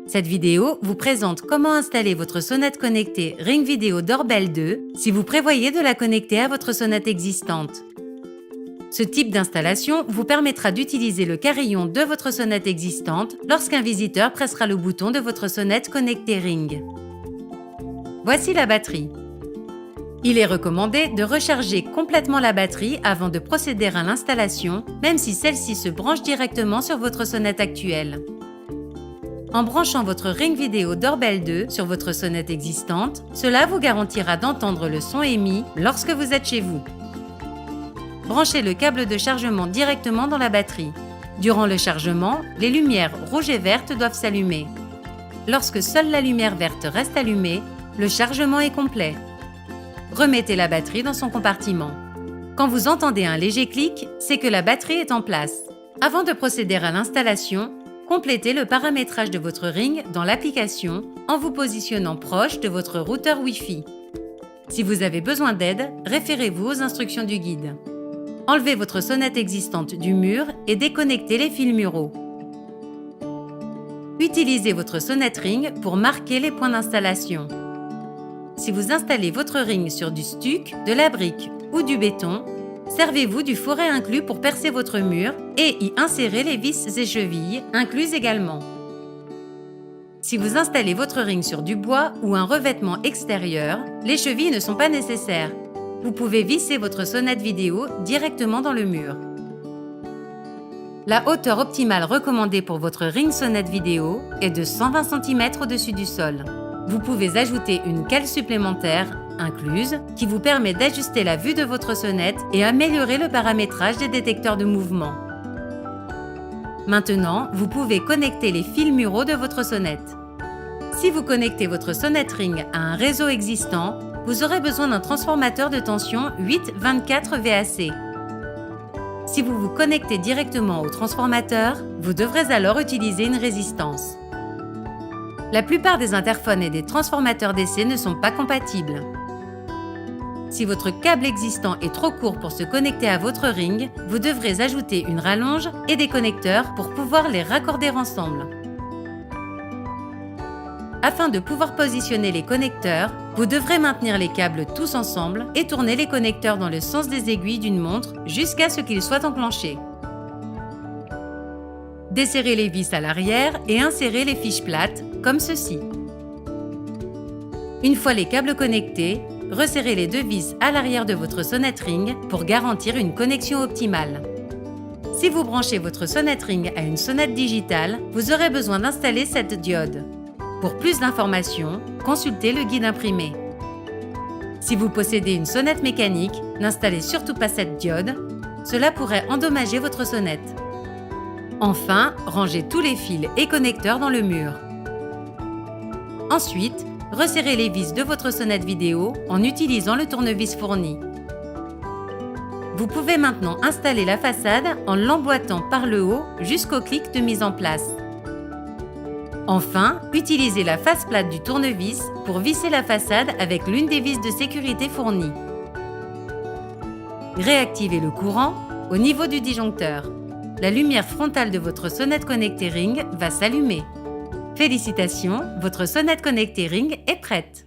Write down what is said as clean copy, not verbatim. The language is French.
Cette vidéo vous présente comment installer votre sonnette connectée Ring Video Doorbell 2 si vous prévoyez de la connecter à votre sonnette existante. Ce type d'installation vous permettra d'utiliser le carillon de votre sonnette existante lorsqu'un visiteur pressera le bouton de votre sonnette connectée Ring. Voici la batterie. Il est recommandé de recharger complètement la batterie avant de procéder à l'installation, même si celle-ci se branche directement sur votre sonnette actuelle. En branchant votre Ring Video Doorbell 2 sur votre sonnette existante, cela vous garantira d'entendre le son émis lorsque vous êtes chez vous. Branchez le câble de chargement directement dans la batterie. Durant le chargement, les lumières rouges et vertes doivent s'allumer. Lorsque seule la lumière verte reste allumée, le chargement est complet. Remettez la batterie dans son compartiment. Quand vous entendez un léger clic, c'est que la batterie est en place. Avant de procéder à l'installation, complétez le paramétrage de votre Ring dans l'application en vous positionnant proche de votre routeur Wi-Fi. Si vous avez besoin d'aide, référez-vous aux instructions du guide. Enlevez votre sonnette existante du mur et déconnectez les fils muraux. Utilisez votre sonnette Ring pour marquer les points d'installation. Si vous installez votre Ring sur du stuc, de la brique ou du béton, servez-vous du fourret inclus pour percer votre mur et y insérer les vis et chevilles, incluses également. Si vous installez votre Ring sur du bois ou un revêtement extérieur, les chevilles ne sont pas nécessaires. Vous pouvez visser votre sonnette vidéo directement dans le mur. La hauteur optimale recommandée pour votre Ring sonnette vidéo est de 120 cm au-dessus du sol. Vous pouvez ajouter une cale supplémentaire, incluse, qui vous permet d'ajuster la vue de votre sonnette et améliorer le paramétrage des détecteurs de mouvement. Maintenant, vous pouvez connecter les fils muraux de votre sonnette. Si vous connectez votre sonnette Ring à un réseau existant, vous aurez besoin d'un transformateur de tension 8-24 VAC. Si vous vous connectez directement au transformateur, vous devrez alors utiliser une résistance. La plupart des interphones et des transformateurs DC ne sont pas compatibles. Si votre câble existant est trop court pour se connecter à votre Ring, vous devrez ajouter une rallonge et des connecteurs pour pouvoir les raccorder ensemble. Afin de pouvoir positionner les connecteurs, vous devrez maintenir les câbles tous ensemble et tourner les connecteurs dans le sens des aiguilles d'une montre jusqu'à ce qu'ils soient enclenchés. Desserrez les vis à l'arrière et insérez les fiches plates, comme ceci. Une fois les câbles connectés, resserrez les deux vis à l'arrière de votre sonnette Ring pour garantir une connexion optimale. Si vous branchez votre sonnette Ring à une sonnette digitale, vous aurez besoin d'installer cette diode. Pour plus d'informations, consultez le guide imprimé. Si vous possédez une sonnette mécanique, n'installez surtout pas cette diode, cela pourrait endommager votre sonnette. Enfin, rangez tous les fils et connecteurs dans le mur. Ensuite, resserrez les vis de votre sonnette vidéo en utilisant le tournevis fourni. Vous pouvez maintenant installer la façade en l'emboîtant par le haut jusqu'au clic de mise en place. Enfin, utilisez la face plate du tournevis pour visser la façade avec l'une des vis de sécurité fournies. Réactivez le courant au niveau du disjoncteur. La lumière frontale de votre sonnette connectée Ring va s'allumer. Félicitations, votre sonnette connectée Ring est prête!